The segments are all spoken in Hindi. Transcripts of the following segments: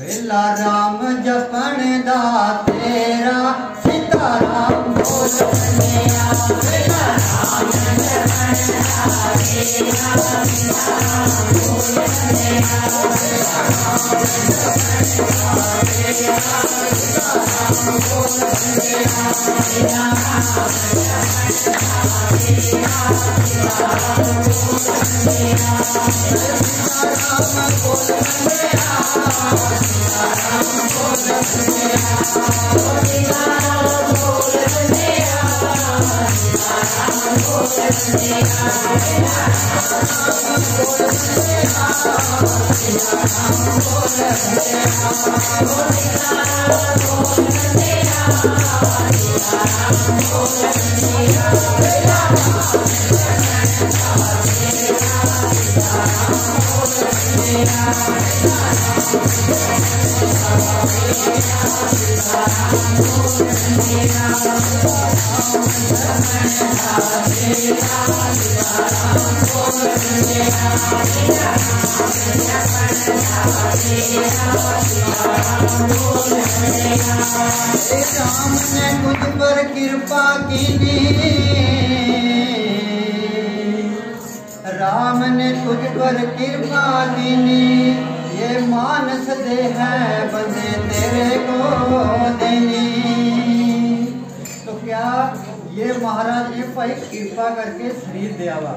वेला राम जपण दा तेरा सीताराम बोल बनेया वेला राम जपण दा तेरा सीताराम बोल बनेया वेला राम जपण दा तेरा सीताराम बोल बनेया वेला राम जपण दा तेरा सीताराम बोल बनेया सीताराम बोल बनेया राम ने तुझ पर कृपा कीनी राम ने तुझ पर कृपा कीनी ये मानस दे है बंदे तेरे को देनी। तो क्या ये महाराज ये भाई कृपा करके शरीर दिया वा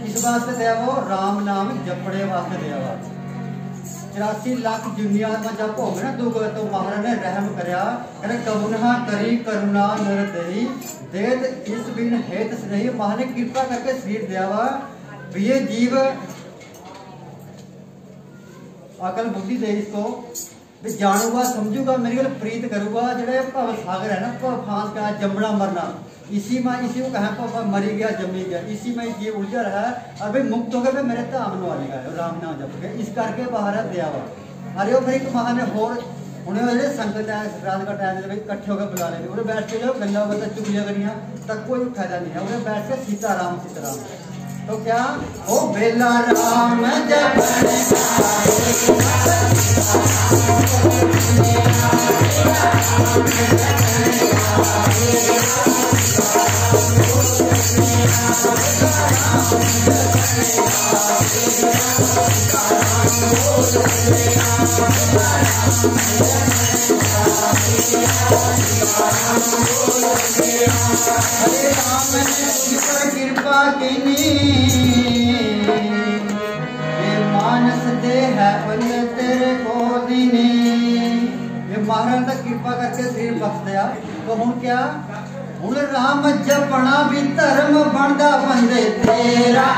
इस वास्ते दिया वो राम नाम जपड़े वास्ते दिया वा 84 लाख दुनिया में जब होवे ना दुख तो महाराज ने रहम करया कहने करुणा करी करुणा नर दई देत इस बिन हेत नहीं महाराज ने कृपा करके शरीर दिया वा ये जीव अकल बुद्धि दे इसको जानूगा समझूगा मेरी गल प्रीत करूगा जेड़ा भव सागर है ना भव फांस का जमना मरना इसी को कहा मरी गया जमी गया इसी में ये उलझा रहा है और भाई मुक्त हो गए मेरे धाम नु आ जाएगा राम नाम जप के इस करके बाहर दिया वा अरे वो फिर एक महान ने होर हुणे वाले संगत है रात का टाइम भाई इकट्ठे होकर बुला लेंगे उन्हें बैठ के जो गल्ला बता चुगलियां करियां तक कोई फायदा नहीं है उन्हें बैठ के सीताराम सीताराम तो क्या ओ बेला राम जपण कृपा कीनी ये मानस दे है बंदे तेरे को दीनी ये महाराज ने कृपा करके शरीर बख्श दिया तो हुण क्या हुण राम जपना भी धर्म बनदा बंदे तेरा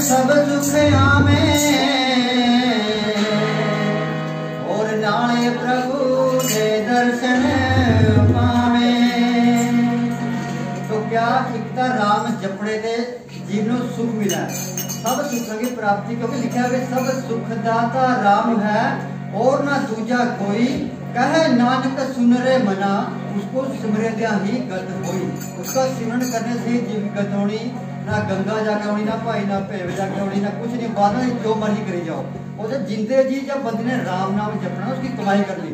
सब दुख आवे और नाले प्रभु दे दर्शन पावे। तो क्या इकता राम जपने दे जीवन सुख मिला सब सुख की प्राप्ति क्योंकि लिखा है सब सुखदाता राम है और ना दूजा कोई कहे नानक सुन रे मना उसको सिमरद्या ही गत होई। उसका सिमरन करने से जीव गत होनी ना गंगा जाके होनी ना भाई ना भेव जाके होनी ना कुछ नहीं बाद में जो मर्जी करी जाओ वो तो जिंदे जी जब बंदे ने राम नाम जपना उसकी कमाई करनी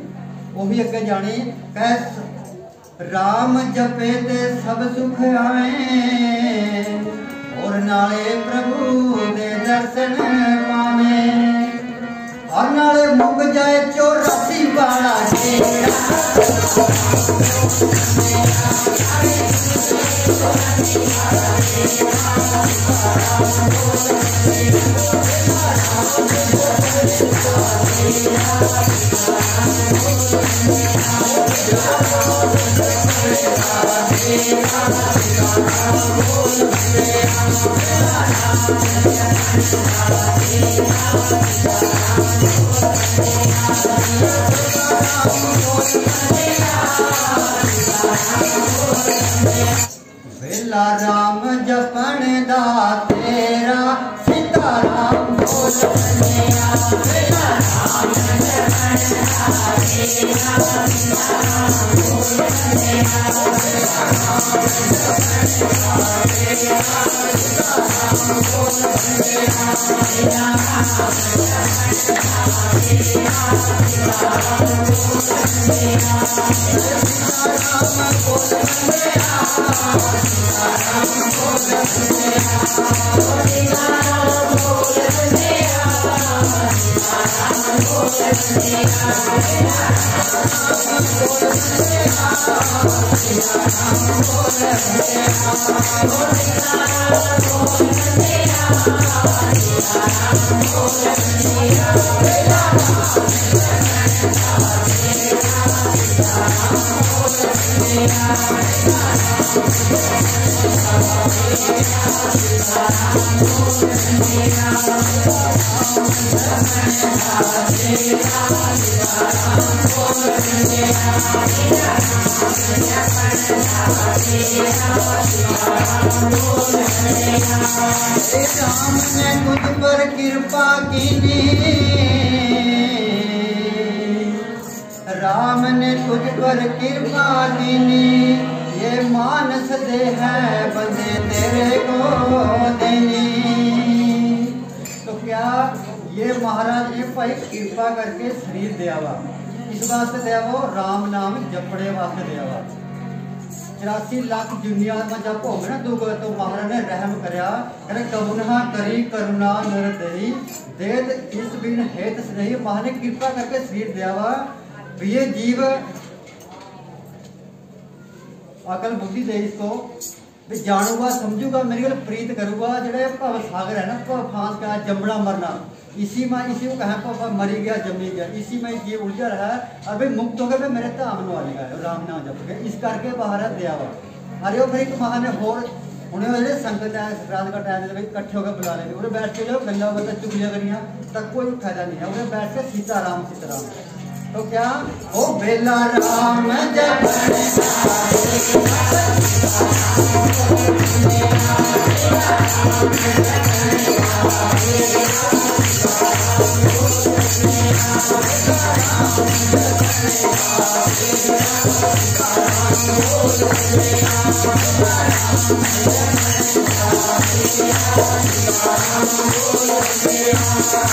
वो भी अगे जानी कह राम जपे ते सब सुख आवे और नाले प्रभु दे दर्शन पावे। और नाले मुक जाए 84 वाला डेरा। वेला राम जपण दा तेरा सीताराम बोल बनेया। वेला राम जपण दा तेरा सीताराम बोल बनेया। वेला राम जपण दा तेरा सीताराम बोल बनेया। वेला राम जपण दा तेरा सीताराम बोल बनेया। सीताराम बोल बनेया। राम ने तुझ पर कृपा कीनी। राम ने तुझ पर कृपा कीनी। ये मानस दे है बंदे तेरे को देनी। तो क्या ये महाराज ने भाई कृपा करके शरीर दिया वा, इस वास्ते दिया वो राम नाम जपड़े वास्ते दिया वा। 84 लाख दुनिया में जब होवे ना दुख तो महाराज ने रहम करया करे करुणा करी करुणा नर दई देत इस बिन हेत नहीं। महाराज ने कृपा करके शरीर दिया वा। ये जीव अकल बुद्धि दे इसको भी जानूगा समझूगा मेरी गल प्रीत करूगा। जड़े भव सागर है ना भव फांस का जमना मरना इसी में इसी को कहा पापा मरी गया जमी गया इसी में ये उलझा रहा है। और भाई मुक्त हो गए भाई मेरे धाम नु आ जाएगा राम नाम जप के इस करके बाहर दिया वा। अरे वो फिर एक महा ने होर हुणे वाले संगत है रात का टाइम है इकट्ठे होकर बुला लेंगे उन्हें बैठ के लो गल्ला बता चुगलियां करियां तक कोई फायदा नहीं है। उन्हें बैठ के सीताराम सीताराम तो क्या ओ बेला राम जपण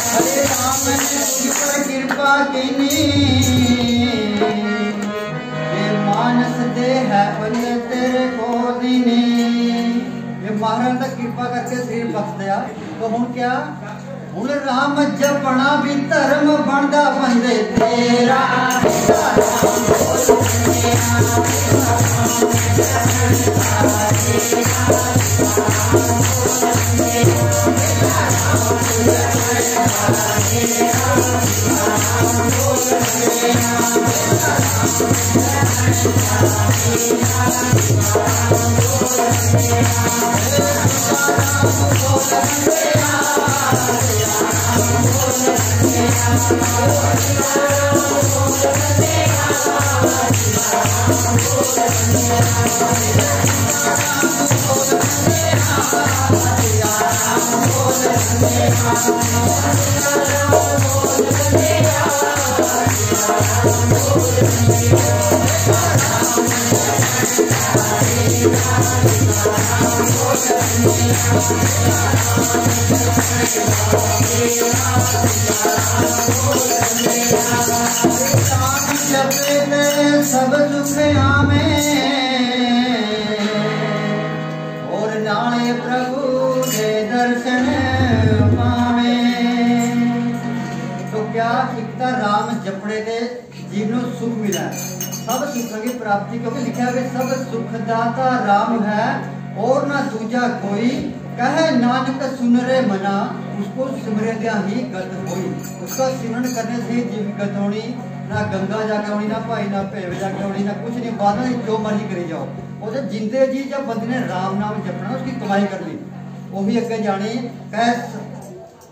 हरे राम ने कृपा कीनी। ये मानस दे है बंदे तेरे को दीनी। ये महाराज ने कृपा करके शरीर बख्श दिया। तो हुण क्या हुण राम जपना भी धर्म बनदा बंदे तेरा। सब दुख आवे और नाले प्रभु दे दर्शन पावे। तो क्या दाता राम जपने ते जीवन को सुख मिला सब सुखों की प्राप्ति क्योंकि लिखा है सब सुख दाता राम है और ना दूजा कोई कहे नानक सुन रे मना उसको सिमरद्या ही गत होई। उसका सिमरन करने से ही जीव गत होनी, ना गंगा जाके होनी, ना भाई ना भेव जाके होनी, ना कुछ नहीं, बाद में जो मर्जी करी जाओ। वो तो जिंदे जी जब बंदे ने राम नाम जपना उसकी कमाई कर ली। वो भी अगे जानी कह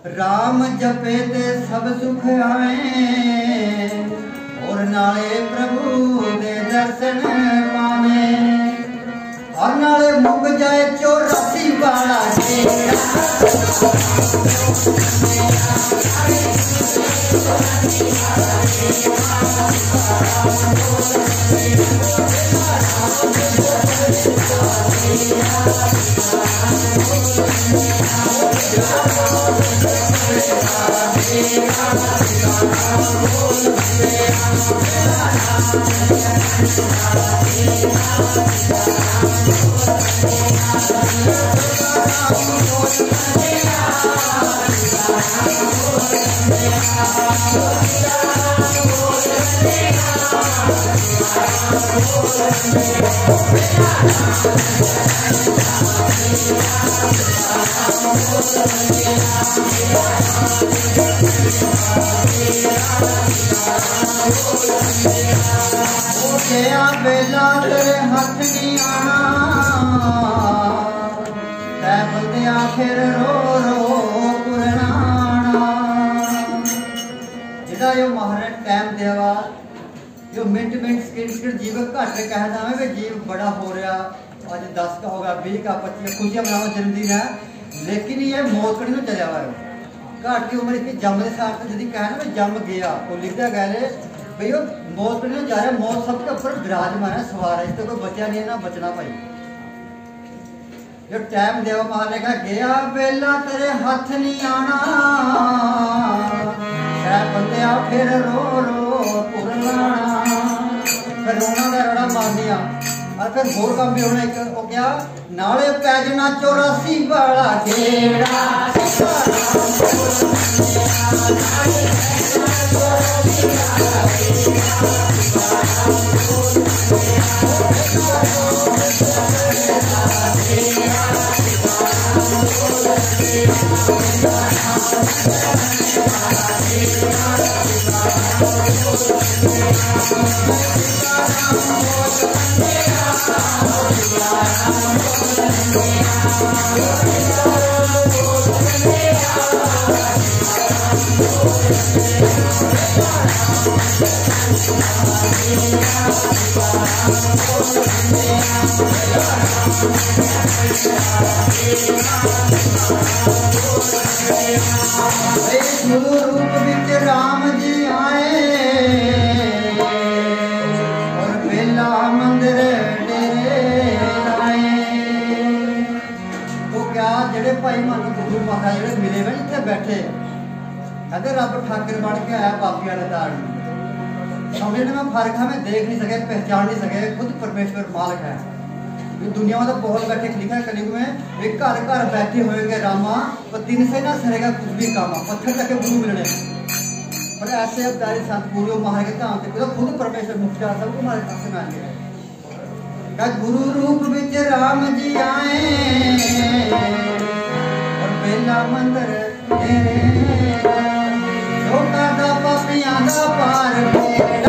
राम जपे ते सब सुख आवे और नाले प्रभु दे दर्शन पावे और नाले मुक जाए 84 वाला बेला तेरे हथ नहीं आना तै बंदिया फिर रो रो पुरनाना। जिदा यो महाराज टाइम देवा जो मिनट सेकंड जीव घट कहना है भी जीव बड़ा हो रहा अज 10 का होगा 20 का 25 खुशियां मनाओ जन्मदिन है, लेकिन ये मौत कड़ी चलिया हुआ है घट की उम्र की जम के साथ जी कहना भी जम गया वो लिखा गया भाई वो मौत नहीं जा रहा, मौत सबके ऊपर विराजमान है सवार है, इससे कोई बचा नहीं है ना बचना भाई। जो टाइम देव महाराज ने कहा गया बेला तेरे हाथ नहीं आना बंदिया फिर रो रो पुरलाना, फिर रोना का रड़ा मार दिया और फिर होर काम भी होना एक हो गया नाले पैजना 84 वाला गेड़ा गुरु रूप विच राम जी आए और बेला मंदिर डेरे लाए। तो क्या जेड़े भाई मानू गुरु माता जेड़े मिले वे इत्थे बैठे कहते रब ठाकर बन के आया बापिया ने ताड़ी समझे मैं फर्क है मैं देख नहीं सके पहचान नहीं सके खुद परमेश्वर मालिक है। दुनिया में तो बहुत बैठे लिखा है कलयुग में एक घर घर बैठे हुए रामा पर दिन से ना सरेगा कुछ भी काम पत्थर तक गुरु मिलने पर ऐसे अवतारी संत पूर्व महाराज के धाम से खुद परमेश्वर मुखिया सबको हमारे पास में आ गया। गुरु रूप विच राम जी आए और बेला मंदिर लोका दा पापियां दा पार बेड़ा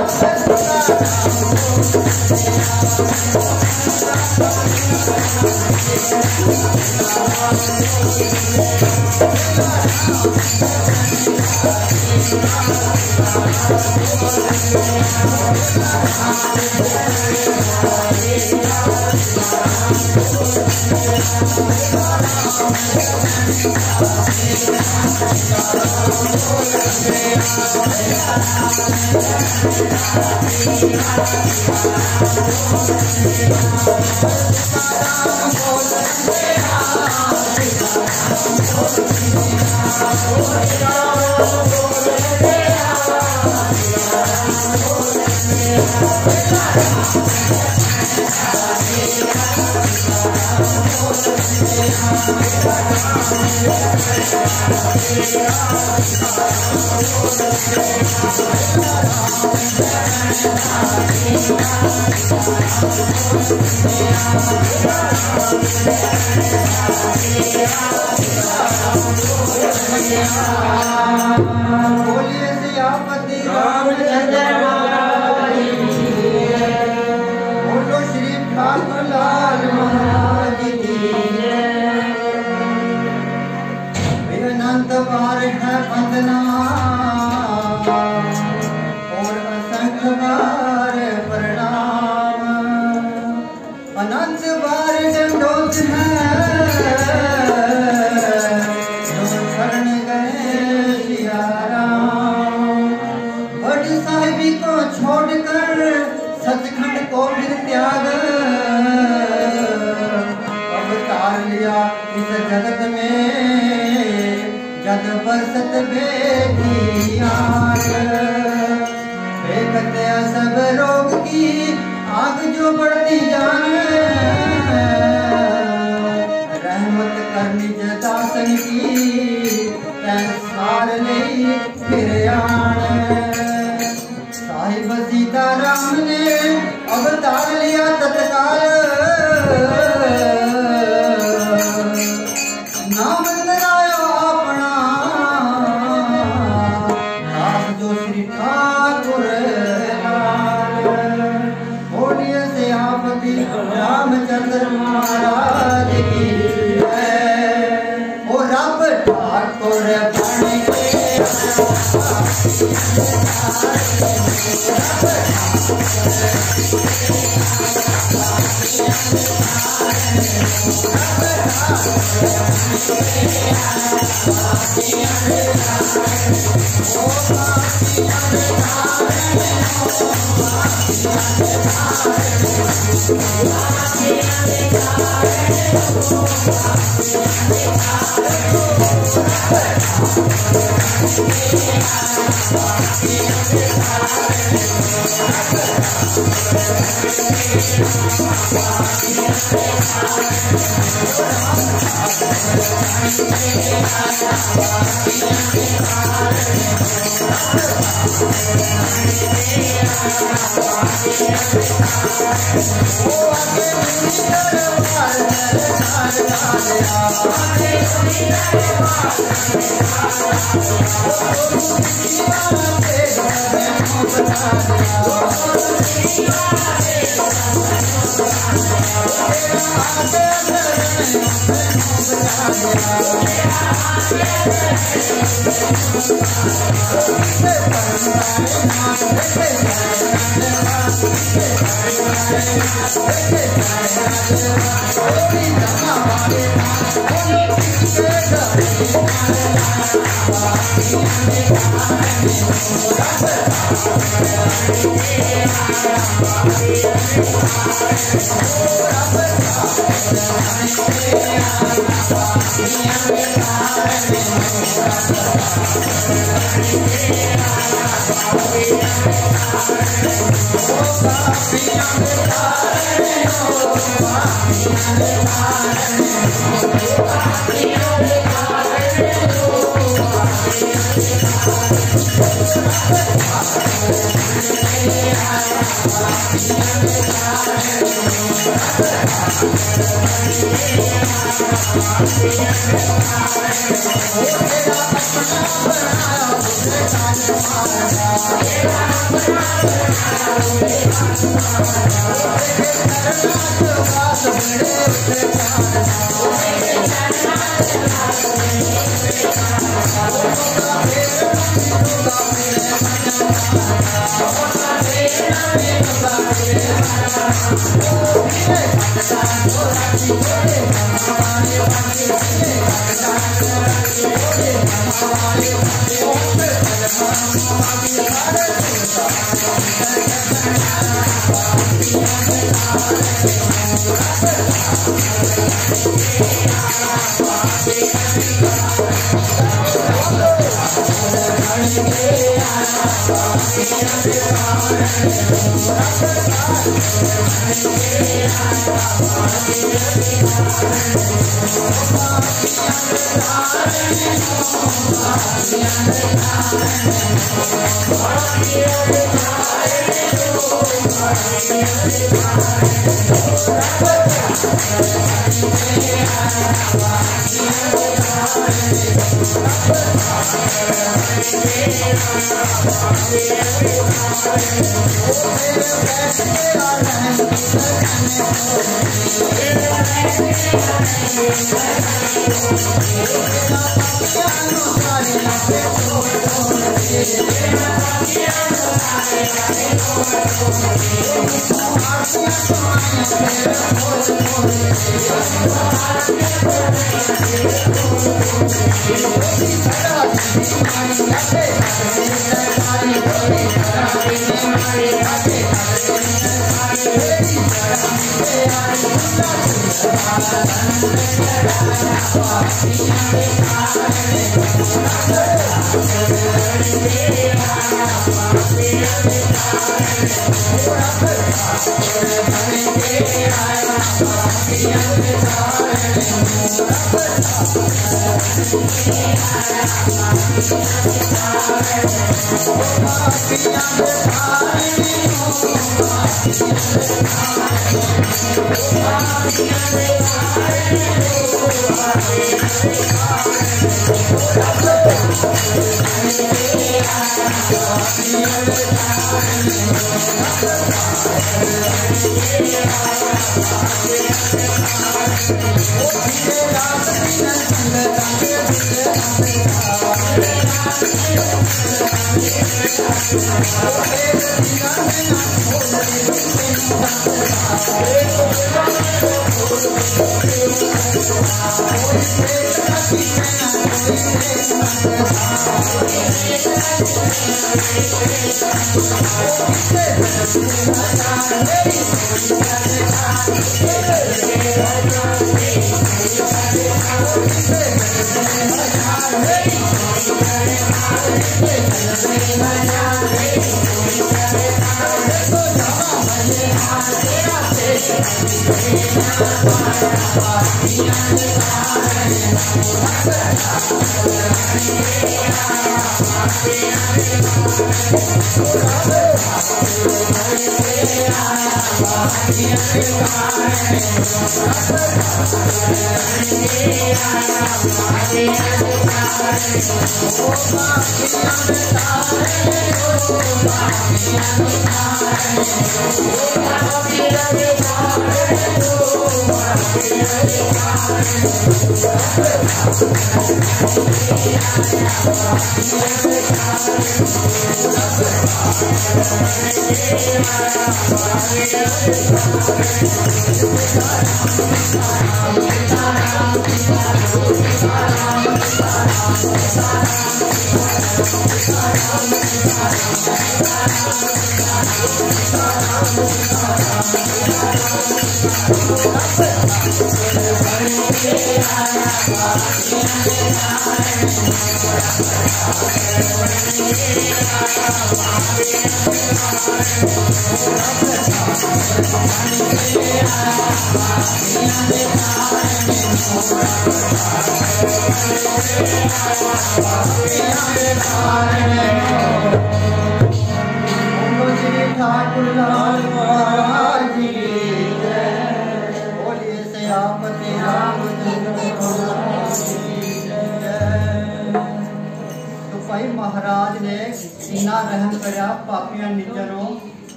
बोलिए सियापति रामचंद्र महाराज की जय। बोलो श्री ठाकुर लाल महाराज की जय। अनंत बार है वंदना और असंख्य बार प्रणाम। अनंत बार दंडोत है जो शरण गए सिया राम। बड़ी साहिबी को छोड़कर सचखंड को फिर त्याग अवतार लिया इस जगत में जद बरसत बेखियाल। बेकते सब रोग की आग जो बढ़ती जाने रहमत कर निज दासन की सार ले फिर आने। साहिब सीताराम ने अवतार लिया तत्काल नाम करायो अपना दास जो श्री ठाकुर लाल। बोलिए सियापति रामचंद्र महाराज की जय। ओ रब ठाकुर बन के Yeah. महाराज ने इन्ना रहम करया पापियां नीचों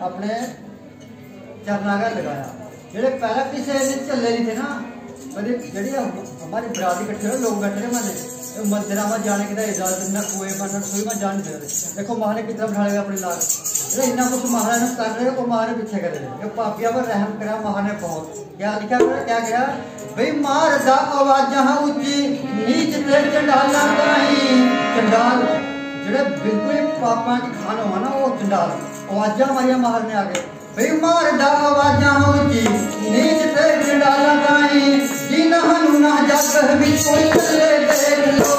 अपने चरनागर लगाया। जेडे पहले किसी ने चले नहीं थे ना, जी हमारी बरादरी इकट्ठे लोग बैठे थे माने मंदिर में जाने की इजाजत न कुएं में रसोई में जाने दे रहे। देखो महाराज कितना बिठा लेगा अपने लाल जो इन्ना कुछ महाराज ने कर रहे वो महाराज पीछे कर रहे। पापिया पर रहम करा महाराज ने बहुत क्या लिखा क्या गया भाई मार दा आवाजा उच्ची नीच ते चंडाला कहीं चंडाल जेडे बिल्कुल पापा की खान हुआ ना वो चंडाल आवाजा हमारी महाराज ने आगे भाई मार दा आवाजा उच्ची नीच ते चंडाला कहीं जिन्ना हनु ना जग विच कोई चले देख लो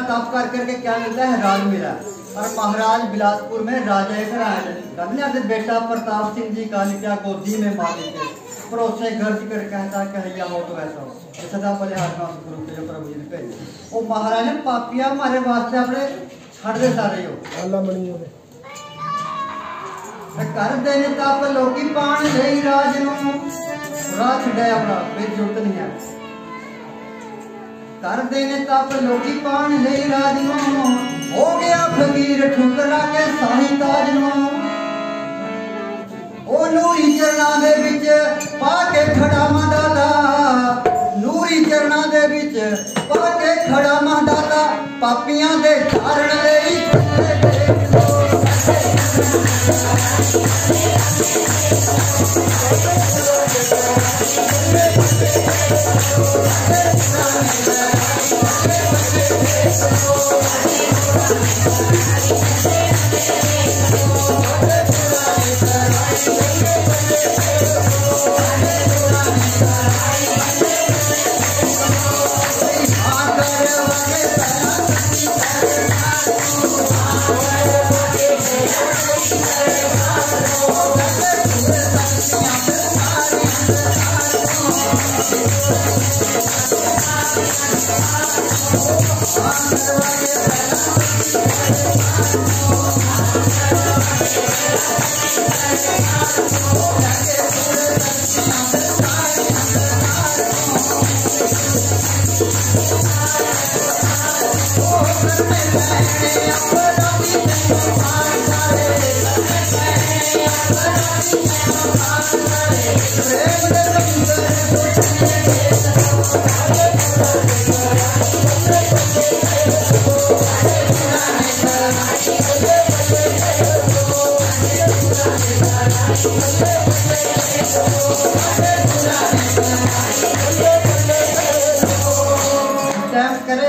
तप कर करके क्या मिलता है? राज मिला। और महाराज बिलासपुर में राजा कहते बेटा प्रताप सिंह जी का लिखा गोदी में मालिक है, परोसे गर्ज कर कहता कहिया हो तो ऐसा हो। सदा पहले हाथ गुरु के प्रभु जी ने कही वो महाराज ने पापिया हमारे वास्ते अपने छड़ दे सारे हो अल्लाह मणि हो कर देने तप लोकी पान ले राज नु राज छड़े अपना कोई जरूरत नहीं है। कर देने तप लोकी पान ले राज नु हो गया फकीर ठुकरा के साही ताज नु ओ नूरी चरणा दे विच पाके खड़ा मादाता नूरी चरणा दे विच पाके खड़ा मादाता पापियां दे धारण लेई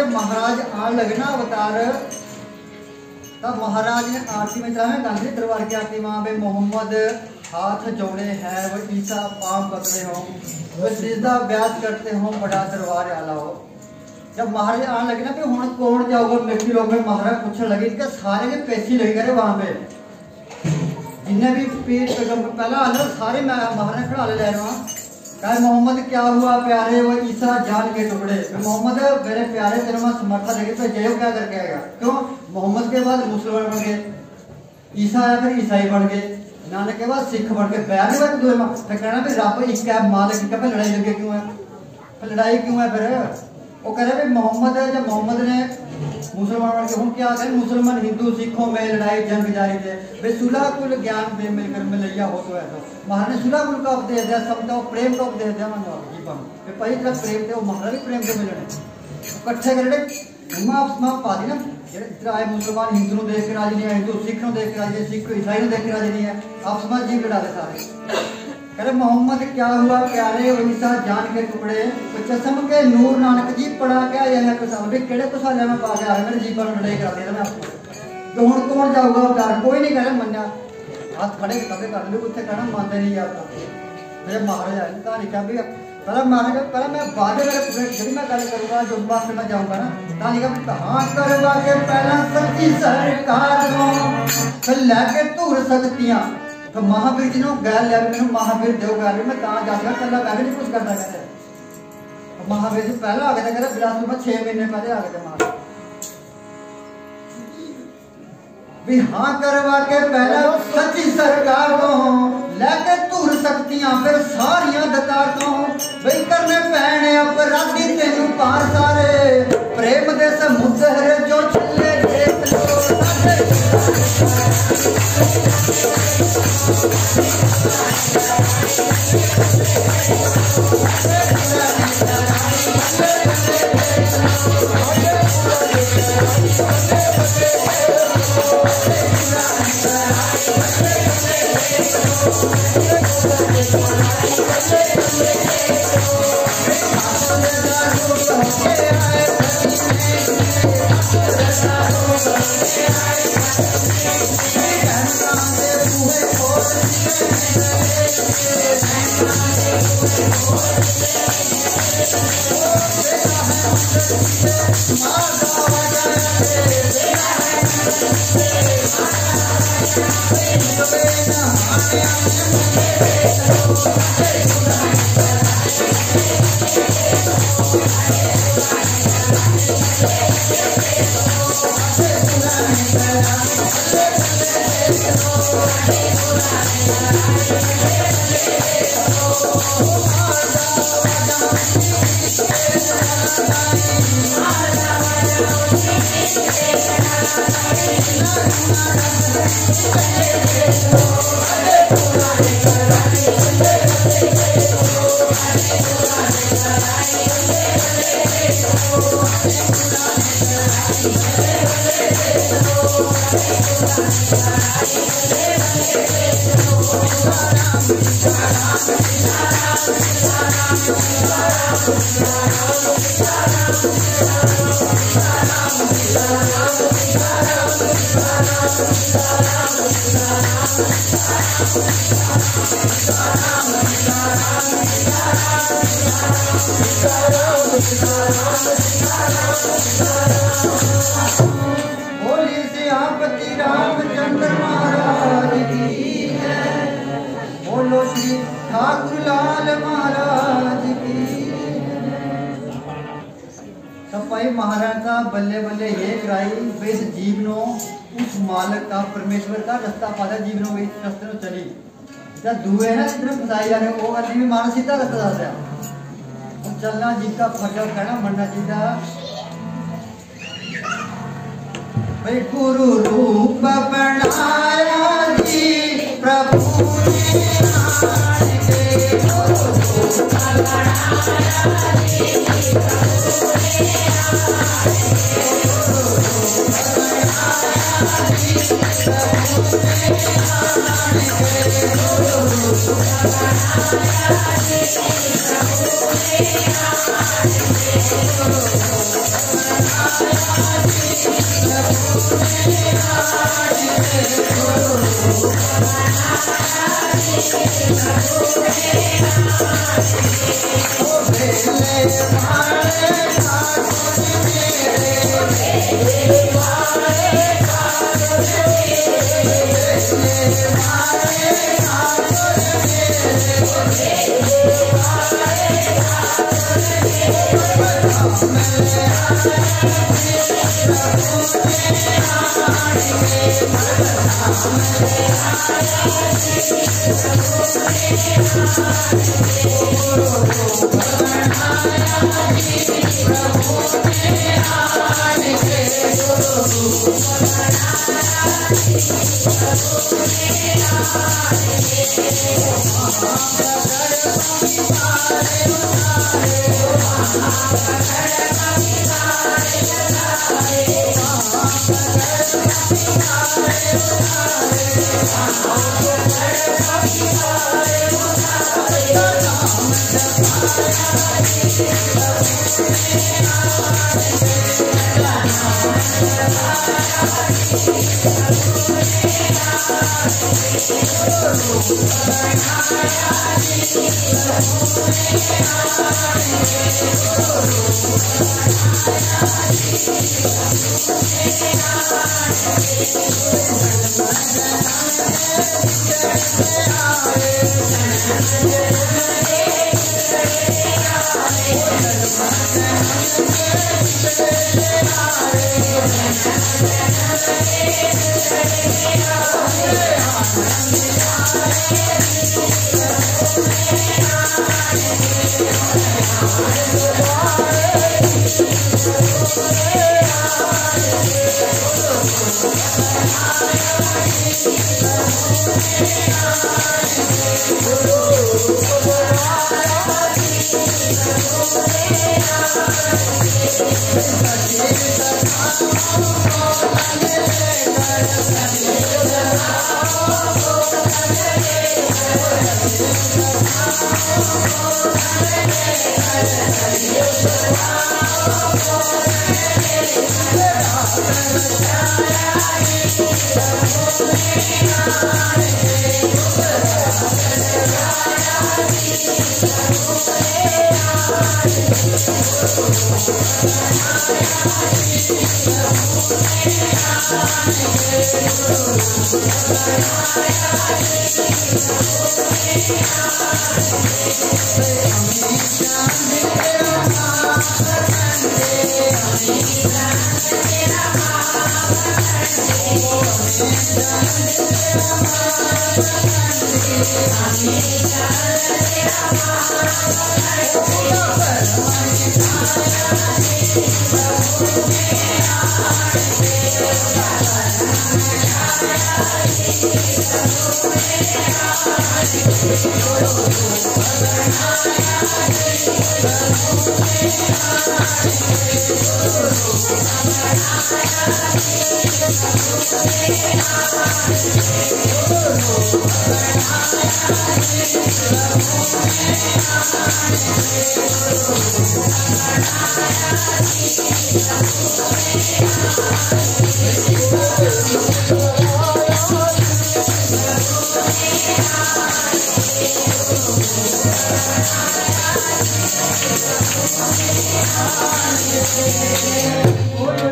महाराज आने लगे ना अवतार तब महाराज ने आरती में चला गांधी दरबार की आरती वहां पे मोहम्मद हाथ जोड़े हैं वो ईसा पांव पकड़े हो वो सिजदा ब्यास करते हो बड़ा दरबार आला हो जब महाराज आने लगे ना कि हुण कौन जाऊगा मेरी लोग में, महाराज पूछने लगे कि सारे के पैसे लगे करे वहां पे, जिन्हें भी पीर पैगंबर पहला आने सारे महाराज खड़ा ले रहे वहां। कहे मोहम्मद क्या हुआ प्यारे, वो ईसा जान के टुकड़े, मोहम्मद मेरे प्यारे तेरे में समर्था देगी तो जयो क्या करके आएगा। क्यों मोहम्मद के बाद मुसलमान बन गए, ईसा आया फिर ईसाई बन गए, नानक के बाद सिख बन गए, बैर नहीं हुआ दो में। फिर कहना भी रब एक है मालिक, एक है, लड़ाई लगे क्यों है, फिर लड़ाई क्यों है। फिर वो कह रहे मोहम्मद है, जब मोहम्मद ने मुसलमान बन के हम क्या है, मुसलमान हिंदू सिखों में लड़ाई जंग जारी थे, वे सुलह कुल ज्ञान दे मिलकर मिलैया हो तो है। तो महाराज ने सुलह कुल का उपदेश दिया, समझाओ प्रेम का उपदेश दिया जीवन में, पहली तरफ प्रेम थे वो महाराज भी प्रेम से मिलने इकट्ठे करे आप पा दी ना। इधर आए मुसलमान हिंदू देख के राजी नहीं है, हिंदू सिख देख के राजी, सिख ईसाई देख के राजी नहीं है, आप समाज जीव लड़ा दे सारे। कह मोहम्मद क्या हुआ प्यारे, ईसा जान के टुकड़े, चश्म के नूर नानक जी पढ़ा क्या यह केड़े कुशाले में पा गया मेरे जीवन में लड़ाई करा दिया आपको। तो हूँ कौन जाऊगा उदार, कोई नहीं कह रहा मन्या, हाथ खड़े कभी कर लो, उत्थे कहना मानते नहीं आपका। जब महाराज आए कहानी क्या भी पहला महाराज पहला मैं बाद में मैं गल करूँगा जो बात से मैं जाऊँगा ना, कहानी का कहाँ करवा के पहला सच्ची सरकार फिर लैके धूर सकतियाँ, तो महावीर जी ने गैर लिया मैंने महावीर दो गैर मैं कहाँ जाता कला गैर नहीं कुछ करता कहते। महावीर जी पहला आ गया कहते बिलासपुर में 6 महीने पहले आ गए थे महावीर भी। हाँ करवा के पहला सच्ची सरकार को लैके धूर सकतियां फिर सारियां दकार को बई करने पैने अपराधी तेनू पार सारे प्रेम दे समुद्र जो छले देख लो बोली सियापति रामचंद्र महाराज की है, बोलो श्री ठाकुर लाल महाराज की। सपाई महाराज का बल्ले बल्ले ये कराई बेस जीवनो उस मालक का परमेश्वर का रास्ता पाता जीवनो में रास्ते में चली जब दुए ना इधर फसाई जा रहे वो आदमी मानस सीधा रास्ता जा रहा चलना जी का फर्ज कहना मनना चाहिए। भाई गुरु रूप बनाया जी प्रभु ने गुरु रूप बनाया जी प्रभु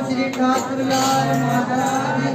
श्री ठाकुर लाल महाराज